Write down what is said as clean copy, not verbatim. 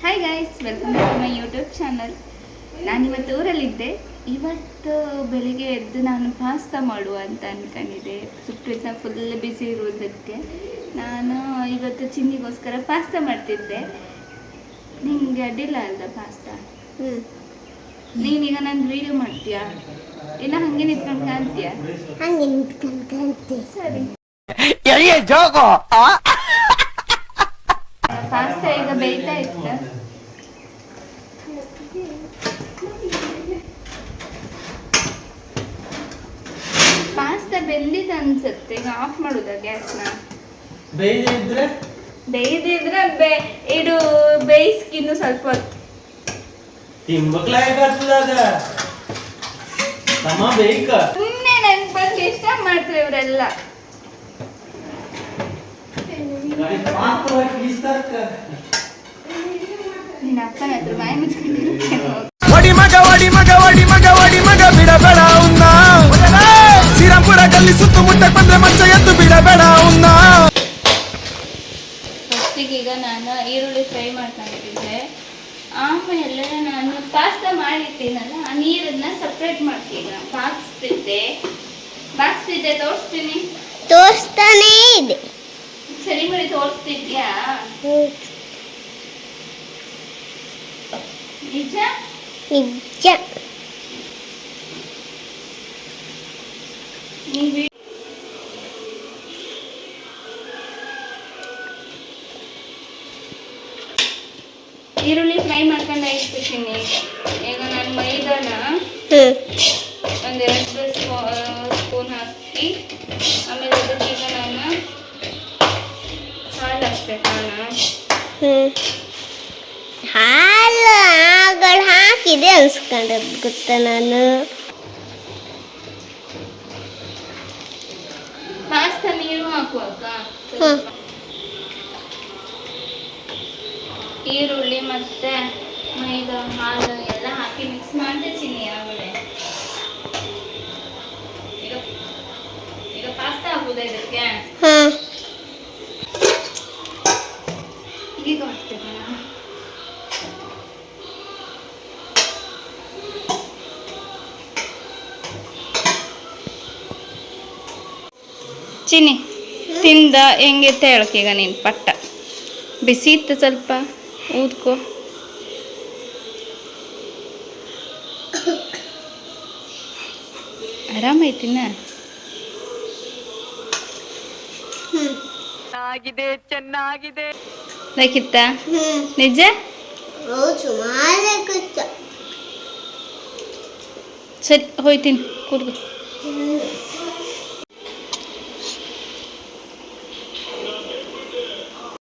Hi guys, welcome to my YouTube channel. ನಾನಿವತ್ತು ಊರಲ್ಲಿದ್ದೆ. ಇವತ್ತು ಬೆಳಿಗ್ಗೆ ಎದ್ದು ನಾನು ಪಾಸ್ತಾ ಮಾಡುವ ಅಂತ ಅಂದ್ಕೊಂಡಿದ್ದೆ. ಸುಪ್ರೀತ್ನ ಫುಲ್ ಬಿಸಿ ಇರುವುದಕ್ಕೆ ನಾನು ಇವತ್ತು ಚಿನ್ನಿಗೋಸ್ಕರ ಪಾಸ್ತಾ ಮಾಡ್ತಿದ್ದೆ. ನಿಮಗೆ ಅಡ್ಡಿಲ್ಲ ಅಲ್ದ ಪಾಸ್ತಾ? ನೀನೀಗ ನಂದು ವಿಡಿಯೋ ಮಾಡ್ತೀಯಾ ಇಲ್ಲ ಹಂಗೆ ನಿಂತ್ಕೊಂಡು ಕಾಣ್ತೀಯಾ? ಹಂಗೆ ನಿಂತ್ಕೊಂಡು ಕಾಣ್ತೀಯ. ಸರಿ. ಪಾಸ್ತಾ ಈಗ ಬೇಯ್ತಾ ಇತ್ತು. ಪಾಸ್ತಾ ಬೆಂದಿದೆ ಅನ್ಸುತ್ತೆ. ಈಗ ಆಫ್ ಮಾಡುದಾ ಗ್ಯಾಸ್ನ? ಬೇಯ್ದಿದ್ರೆ ಇಡು ಬೇಯಿಸ್ಕಿನ್ನು ಸ್ವಲ್ಪ ಹೊತ್ತು ಸುಮ್ಮನೆ ನನ್ ಬಗ್ಗೆ ಇಷ್ಟ ಮಾಡ್ತಾರೆ ಇವರೆಲ್ಲ. ನಿನ್ನ ಅಪ್ಪನ ಹತ್ರ ಬಾಯಿ ಮುಚ್ಕೊಂಡಿರ್ತೀನಿ. ಬಿಡಬೇಡ ಉನ್ನ ಶ್ರೀರಾಮ್ಪುರ ಗಲ್ಲಿ ಸುತ್ತಮುತ್ತ ಬಂದ್ರೆ ಮಚ್ಚ ಎದ್ದು ಬಿಡಬೇಡ ಉನ್ನ. ಫಸ್ಟಿಗೆ ಈಗ ನಾನು ಈರುಳ್ಳಿ ಫ್ರೈ ಮಾಡ್ಕೊಂಡಿದ್ದೆ. ಆಮೇಲೆ ನಾನು ಪಾಸ್ತಾ ಮಾಡಿರ್ತೀನಲ್ಲ ಆ ನೀರನ್ನ ಸಪ್ರೇಟ್ ಮಾಡ್ತೀನಿ. ಬಾಕ್ಸ್ತಿದ್ದೆ ತೋರಿಸ್ತಾನೇ ಇದೆ. ಸರಿ ಮಾಡಿ ತೋರಿಸ್ತಿದ್ಯಾ? ನಿಜ ನಿಜ. ಈರುಳ್ಳಿ ಫ್ರೈ ಮಾಡ್ಕೊಂಡು ಇಟ್ಬಿಟ್ಟಿನಿ. ಈಗ ನಾನು ಮೈದಾನ ಒಂದೆರಡು ಸ್ಪೂನ್ ಹಾಕಿ ಆಮೇಲೆ ಅದಕ್ಕೆ ಈಗ ನಾನು ಹಾಲು ಹಾಕ್ಬೇಕು. ಹಾಲು ಆಗಳು ಹಾಕಿದೆ ಅನ್ಸ್ಕೊಂಡದ್ದು ಗೊತ್ತಾ ನಾನು. ಪಾಸ್ತಾ ನೀರು ಹಾಕುವಾಗ ಈರುಳ್ಳಿ ಮತ್ತೆ ಮೈದಾ ಹಾಲು ಎಲ್ಲ ಹಾಕಿ ಮಿಕ್ಸ್ ಮಾಡಿದೆ ಚಿನ್ನಿ. ಆಮೇಲೆ ಈಗ ಪಾಸ್ತಾ ಹಾಕುದ ಇದಕ್ಕೆ? ಈಗ ಹಾಕ್ತೇನೆ. ಚಿನ್ನಿ ತಿಂದ ಹೆಂಗಿತ್ತ ಹೇಳಕ್ಕೀಗ ನೀನು ಪಟ್ಟ. ಬಿಸಿ ಇತ್ತು ಸ್ವಲ್ಪ ಊದ್ಕೋ. ಆರಾಮೈತಿನ? ಚೆನ್ನಾಗಿದೆ ಬೇಕಿತ್ತ? ನಿಜ? ಸರಿ ಹೋಯ್ತೀನಿ ಕೂತ್ಕೋ.